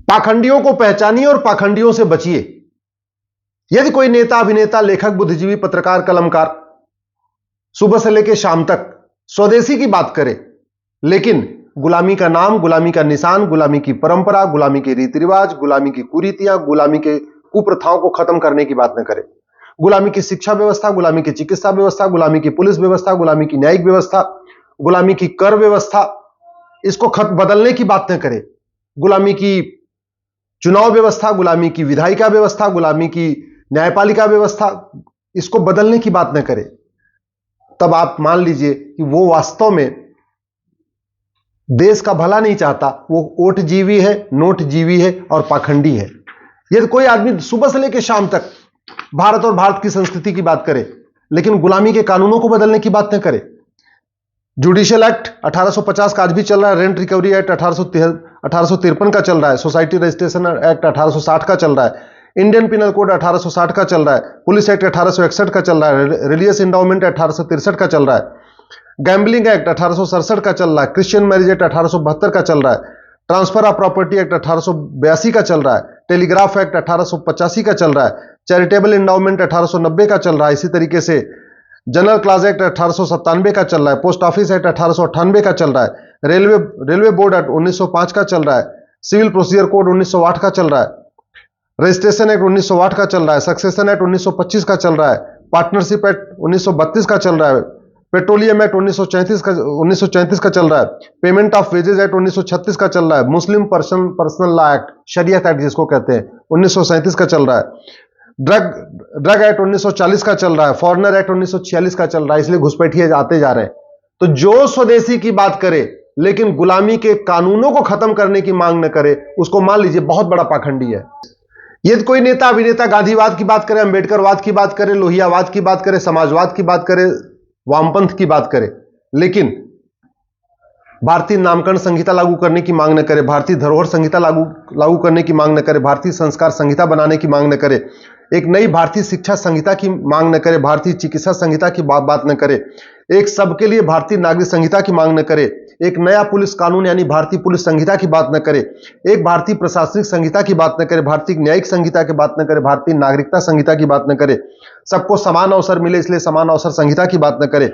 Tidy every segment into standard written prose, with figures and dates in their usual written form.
पाखंडियों को पहचानिए और पाखंडियों से बचिए। यदि कोई नेता, अभिनेता, लेखक, बुद्धिजीवी, पत्रकार, कलमकार सुबह से लेकर शाम तक स्वदेशी की बात करे, लेकिन गुलामी का नाम, गुलामी का निशान, गुलामी की परंपरा, गुलामी के रीति रिवाज, गुलामी की कुरीतियां, गुलामी के कुप्रथाओं को खत्म करने की बात न करे, गुलामी की शिक्षा व्यवस्था, गुलामी की चिकित्सा व्यवस्था, गुलामी की पुलिस व्यवस्था, गुलामी की न्यायिक व्यवस्था, गुलामी की कर व्यवस्था, इसको बदलने की बात न करे, गुलामी की चुनाव व्यवस्था, गुलामी की विधायिका व्यवस्था, गुलामी की न्यायपालिका व्यवस्था, इसको बदलने की बात न करे, तब आप मान लीजिए कि वो वास्तव में देश का भला नहीं चाहता, वो ओट जीवी है, नोट जीवी है और पाखंडी है। यदि कोई आदमी सुबह से लेकर शाम तक भारत और भारत की संस्कृति की बात करे, लेकिन गुलामी के कानूनों को बदलने की बात न करे, जुडिशियल एक्ट 1850 का आज भी चल रहा है, रेंट रिकवरी एक्ट 1853 का चल रहा है, सोसाइटी रजिस्ट्रेशन एक्ट 1860 का चल रहा है, इंडियन पिनल कोड 1860 का चल रहा है, पुलिस एक्ट 1861 का चल रहा है, रिलीजियस एंडाउमेंट 1863 का चल रहा है, गैम्बलिंग एक्ट 1867 का चल रहा है, क्रिश्चियन मैरिज एक्ट 1872 का चल रहा है, ट्रांसफर ऑफ प्रॉपर्टी एक्ट 1882 का चल रहा है, टेलीग्राफ एक्ट 1885 का चल रहा है, चैरिटेबल एंडाउमेंट 1890 का चल रहा है, इसी तरीके से जनरल क्लास एक्ट 1897 का चल रहा है, पोस्ट ऑफिस एक्ट 1898 का चल रहा है, रेलवे बोर्ड एक्ट 1905 का चल रहा है, सिविल प्रोसीजर कोड 1908 का चल रहा है, रजिस्ट्रेशन एक्ट 1908 का चल रहा है, सक्सेशन एक्ट 1925 का चल रहा है, पार्टनरशिप एक्ट 1932 का चल रहा है, पेट्रोलियम एक्ट 1934 का चल रहा है, पेमेंट ऑफ वेजेज एक्ट 1936 का चल रहा है, मुस्लिम पर्सनल लॉ एक्ट, शरीयत एक्ट जिसको कहते हैं, 1937 का चल रहा है, ड्रग एक्ट 1940 का चल रहा है, फॉरेनर एक्ट 1946 का चल रहा है। इसलिए घुसपैठिए आते जा रहे हैं। तो जो स्वदेशी की बात करे लेकिन गुलामी के कानूनों को खत्म करने की मांग न करे, उसको मान लीजिए बहुत बड़ा पाखंडी है। यदि कोई नेता, अभिनेता गांधीवाद की बात करे, अंबेडकरवाद की बात करे, लोहियावाद की बात करे, समाजवाद की बात करे, वामपंथ की बात करे, लेकिन भारतीय नामकरण संहिता लागू करने की मांग न करे, भारतीय धरोहर संहिता लागू करने की मांग न करे, भारतीय संस्कार संहिता बनाने की मांग न करे, एक नई भारतीय शिक्षा संहिता की मांग न करे, भारतीय चिकित्सा संहिता की बात न करे, एक सबके लिए भारतीय नागरिक संहिता की मांग न करे, एक नया पुलिस कानून यानी भारतीय पुलिस संहिता की बात न करे, एक भारतीय प्रशासनिक संहिता की बात न करे, भारतीय न्यायिक संहिता की बात न करे, भारतीय नागरिकता संहिता की बात न करे, सबको समान अवसर मिले इसलिए समान अवसर संहिता की बात न करे,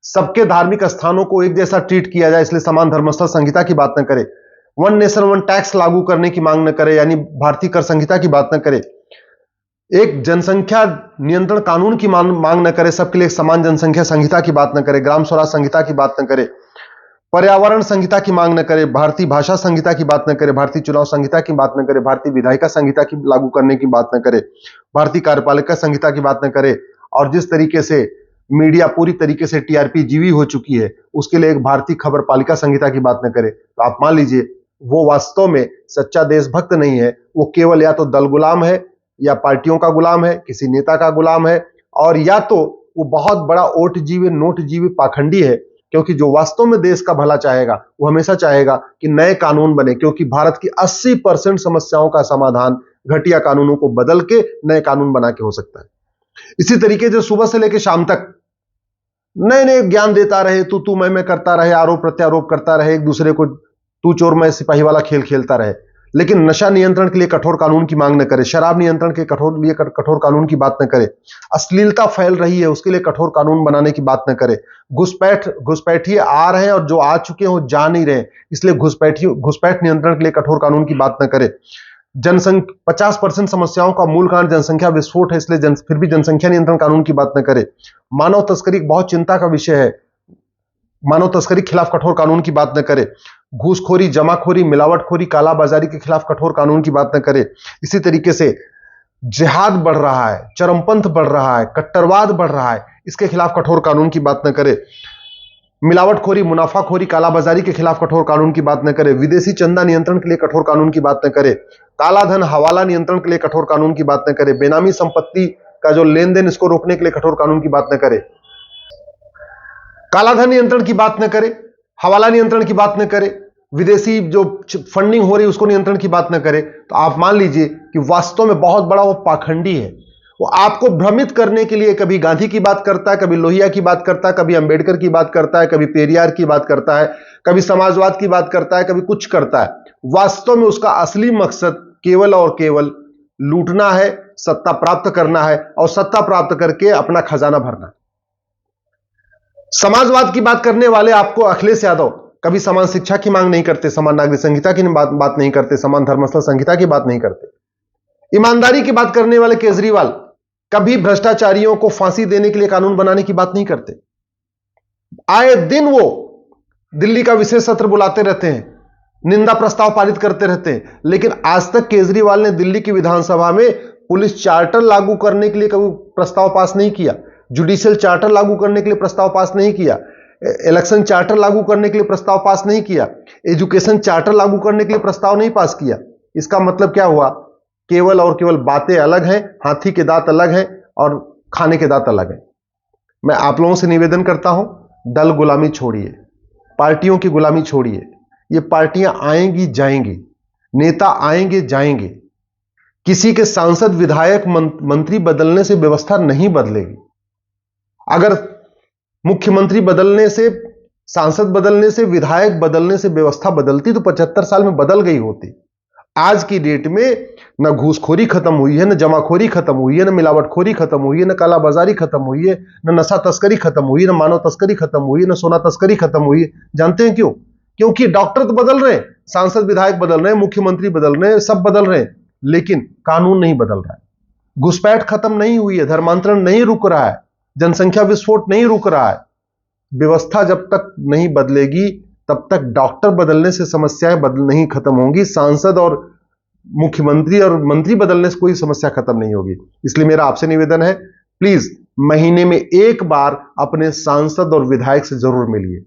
सबके धार्मिक स्थानों को एक जैसा ट्रीट किया जाए इसलिए समान धर्मस्थल संहिता की बात न करे, वन नेशन वन टैक्स लागू करने की मांग न करे यानी भारतीय कर संहिता की बात न करे, एक जनसंख्या नियंत्रण कानून की मांग न करे, सबके लिए समान जनसंख्या संहिता की बात न करे, ग्राम स्वराज संहिता की बात न करे, पर्यावरण संहिता की मांग न करे, भारतीय भाषा संहिता की बात न करे, भारतीय चुनाव संहिता की बात न करे, भारतीय विधायिका संहिता की लागू करने की बात न करे, भारतीय कार्यपालिका संहिता की बात न करे, और जिस तरीके से मीडिया पूरी तरीके से टीआरपी जीवी हो चुकी है उसके लिए एक भारतीय खबर पालिका संहिता की बात न करे, तो आप मान लीजिए वो वास्तव में सच्चा देशभक्त नहीं है, वो केवल या तो दल गुलाम है या पार्टियों का गुलाम है, किसी नेता का गुलाम है, और या तो वो बहुत बड़ा ओट जीवी, नोट जीवी पाखंडी है। क्योंकि जो वास्तव में देश का भला चाहेगा वो हमेशा चाहेगा कि नए कानून बने, क्योंकि भारत की 80% समस्याओं का समाधान घटिया कानूनों को बदल के नए कानून बना के हो सकता है। इसी तरीके से सुबह से लेकर शाम तक नए नए ज्ञान देता रहे, तू मैं करता रहे, आरोप प्रत्यारोप करता रहे, एक दूसरे को तू चोर मैं सिपाही वाला खेल खेलता रहे, लेकिन नशा नियंत्रण के लिए कठोर कानून की मांग न करे, शराब नियंत्रण के कठोर कानून की बात न करे, अश्लीलता फैल रही है उसके लिए कठोर कानून बनाने की बात न करे, घुसपैठिए आ रहे हैं और जो आ चुके हैं वो जा नहीं रहे इसलिए घुसपैठ नियंत्रण के लिए कठोर कानून की बात न करे, 50% समस्याओं का मूल कारण जनसंख्या विस्फोट है इसलिए फिर भी जनसंख्या नियंत्रण कानून की बात न करे, मानव तस्करी बहुत चिंता का विषय है, मानव तस्करी के खिलाफ कठोर कानून की बात न करे, घूसखोरी, जमाखोरी, मिलावटखोरी, कालाबाजारी के खिलाफ कठोर कानून की बात न करे। इसी तरीके से जिहाद बढ़ रहा है, चरमपंथ बढ़ रहा है, कट्टरवाद बढ़ रहा है, इसके खिलाफ कठोर कानून की बात न करे, मिलावटखोरी, मुनाफाखोरी, कालाबाजारी के खिलाफ कठोर कानून की बात न करे, विदेशी चंदा नियंत्रण के लिए कठोर कानून की बात न करे, कालाधन हवाला नियंत्रण के लिए कठोर कानून की बात न करे, बेनामी संपत्ति का जो लेन देन इसको रोकने के लिए कठोर कानून की बात न करे, कालाधन नियंत्रण की बात न करे, हवाला नियंत्रण की बात न करे, विदेशी जो फंडिंग हो रही है उसको नियंत्रण की बात न करे, तो आप मान लीजिए कि वास्तव में बहुत बड़ा वो पाखंडी है। वो आपको भ्रमित करने के लिए कभी गांधी की बात करता है, कभी लोहिया की बात करता है, कभी अंबेडकर की बात करता है, कभी पेरियार की बात करता है, कभी समाजवाद की बात करता है, कभी कुछ करता है। वास्तव में उसका असली मकसद केवल और केवल लूटना है, सत्ता प्राप्त करना है और सत्ता प्राप्त करके अपना खजाना भरना है। समाजवाद की बात करने वाले आपको अखिलेश यादव कभी समान शिक्षा की मांग नहीं करते, समान नागरिक संहिता की बात नहीं करते, समान धर्मस्थल संहिता की बात नहीं करते। ईमानदारी की बात करने वाले केजरीवाल कभी भ्रष्टाचारियों को फांसी देने के लिए कानून बनाने की बात नहीं करते। आए दिन वो दिल्ली का विशेष सत्र बुलाते रहते हैं, निंदा प्रस्ताव पारित करते रहते हैं, लेकिन आज तक केजरीवाल ने दिल्ली की विधानसभा में पुलिस चार्टर लागू करने के लिए कभी प्रस्ताव पास नहीं किया, जुडिशियल चार्टर लागू करने के लिए प्रस्ताव पास नहीं किया, इलेक्शन चार्टर लागू करने के लिए प्रस्ताव पास नहीं किया, एजुकेशन चार्टर लागू करने के लिए प्रस्ताव नहीं पास किया। इसका मतलब क्या हुआ? केवल और केवल बातें अलग हैं, हाथी के दांत अलग हैं और खाने के दांत अलग हैं। मैं आप लोगों से निवेदन करता हूं, दल गुलामी छोड़िए, पार्टियों की गुलामी छोड़िए। ये पार्टियां आएंगी जाएंगी, नेता आएंगे जाएंगे, किसी के सांसद विधायक मंत्री बदलने से व्यवस्था नहीं बदलेगी। अगर मुख्यमंत्री बदलने से, सांसद बदलने से, विधायक बदलने से व्यवस्था बदलती तो 75 साल में बदल गई होती। आज की डेट में न घूसखोरी खत्म हुई है, न जमाखोरी खत्म हुई है, न मिलावटखोरी खत्म हुई है, न कालाबाजारी खत्म हुई है, न नशा तस्करी खत्म हुई है, न मानव तस्करी खत्म हुई है, न सोना तस्करी खत्म हुई है। जानते हैं क्यों? क्योंकि डॉक्टर तो बदल रहे हैं, सांसद विधायक बदल रहे हैं, मुख्यमंत्री बदल रहे हैं, सब बदल रहे हैं, लेकिन कानून नहीं बदल रहा है। घुसपैठ खत्म नहीं हुई है, धर्मांतरण नहीं रुक रहा है, जनसंख्या विस्फोट नहीं रुक रहा है। व्यवस्था जब तक नहीं बदलेगी तब तक डॉक्टर बदलने से समस्याएं नहीं खत्म होंगी, सांसद और मुख्यमंत्री और मंत्री बदलने से कोई समस्या खत्म नहीं होगी। इसलिए मेरा आपसे निवेदन है, प्लीज महीने में एक बार अपने सांसद और विधायक से जरूर मिलिए।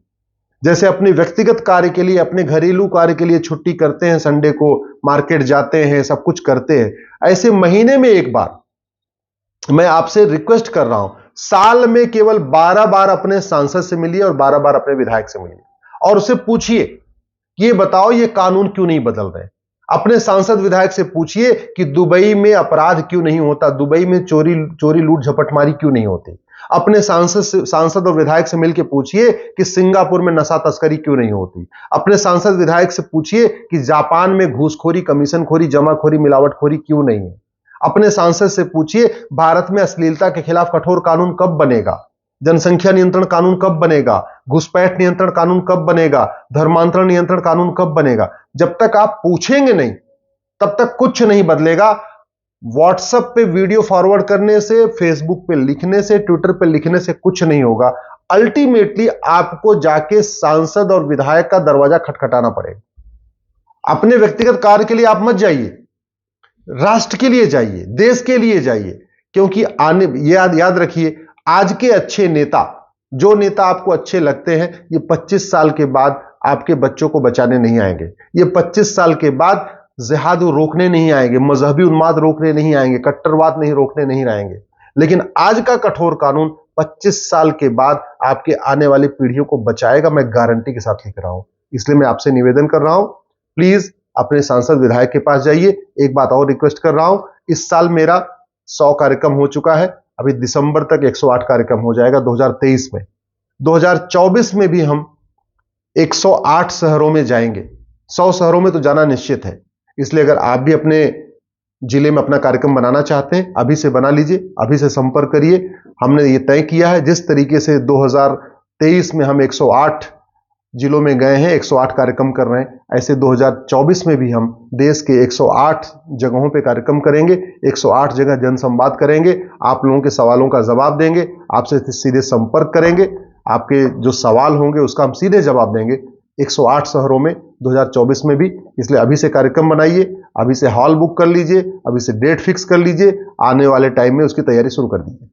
जैसे अपने व्यक्तिगत कार्य के लिए, अपने घरेलू कार्य के लिए छुट्टी करते हैं, संडे को मार्केट जाते हैं, सब कुछ करते हैं, ऐसे महीने में एक बार मैं आपसे रिक्वेस्ट कर रहा हूं, साल में केवल 12 बार अपने सांसद से मिलिए और 12 बार अपने विधायक से मिलिए और उससे पूछिए कि ये बताओ ये कानून क्यों नहीं बदल रहे। अपने सांसद विधायक से पूछिए कि दुबई में अपराध क्यों नहीं होता, दुबई में चोरी लूट झपटमारी क्यों नहीं होती। अपने सांसद और विधायक से मिलकर पूछिए कि सिंगापुर में नशा तस्करी क्यों नहीं होती। अपने सांसद विधायक से पूछिए कि जापान में घूसखोरी, कमीशनखोरी, जमाखोरी, मिलावटखोरी क्यों नहीं है। अपने सांसद से पूछिए भारत में अश्लीलता के खिलाफ कठोर कानून कब बनेगा, जनसंख्या नियंत्रण कानून कब बनेगा, घुसपैठ नियंत्रण कानून कब बनेगा, धर्मांतरण नियंत्रण कानून कब बनेगा। जब तक आप पूछेंगे नहीं तब तक कुछ नहीं बदलेगा। व्हाट्सएप पे वीडियो फॉरवर्ड करने से, फेसबुक पे लिखने से, ट्विटर पे लिखने से कुछ नहीं होगा। अल्टीमेटली आपको जाके सांसद और विधायक का दरवाजा खटखटाना पड़ेगा। अपने व्यक्तिगत कार्य के लिए आप मत जाइए, राष्ट्र के लिए जाइए, देश के लिए जाइए। क्योंकि याद रखिए, आज के अच्छे नेता, जो नेता आपको अच्छे लगते हैं, ये 25 साल के बाद आपके बच्चों को बचाने नहीं आएंगे। ये 25 साल के बाद जिहाद रोकने नहीं आएंगे, मजहबी उन्माद रोकने नहीं आएंगे, कट्टरवाद नहीं रोकने नहीं आएंगे। लेकिन आज का कठोर कानून 25 साल के बाद आपके आने वाली पीढ़ियों को बचाएगा, मैं गारंटी के साथ लिख रहा हूं। इसलिए मैं आपसे निवेदन कर रहा हूं, प्लीज अपने सांसद विधायक के पास जाइए। एक बात और रिक्वेस्ट कर रहा हूं, इस साल मेरा 100 कार्यक्रम हो चुका है, अभी दिसंबर तक 108 कार्यक्रम हो जाएगा 2023 में। 2024 में भी हम 108 शहरों में जाएंगे। 100 शहरों में तो जाना निश्चित है। इसलिए अगर आप भी अपने जिले में अपना कार्यक्रम बनाना चाहते हैं, अभी से बना लीजिए, अभी से संपर्क करिए। हमने ये तय किया है, जिस तरीके से 2023 में हम 108 जिलों में गए हैं, 108 कार्यक्रम कर रहे हैं, ऐसे 2024 में भी हम देश के 108 जगहों पे कार्यक्रम करेंगे, 108 जगह जनसंवाद करेंगे, आप लोगों के सवालों का जवाब देंगे, आपसे सीधे संपर्क करेंगे, आपके जो सवाल होंगे उसका हम सीधे जवाब देंगे 108 शहरों में 2024 में भी। इसलिए अभी से कार्यक्रम बनाइए, अभी से हॉल बुक कर लीजिए, अभी से डेट फिक्स कर लीजिए, आने वाले टाइम में उसकी तैयारी शुरू कर दीजिए।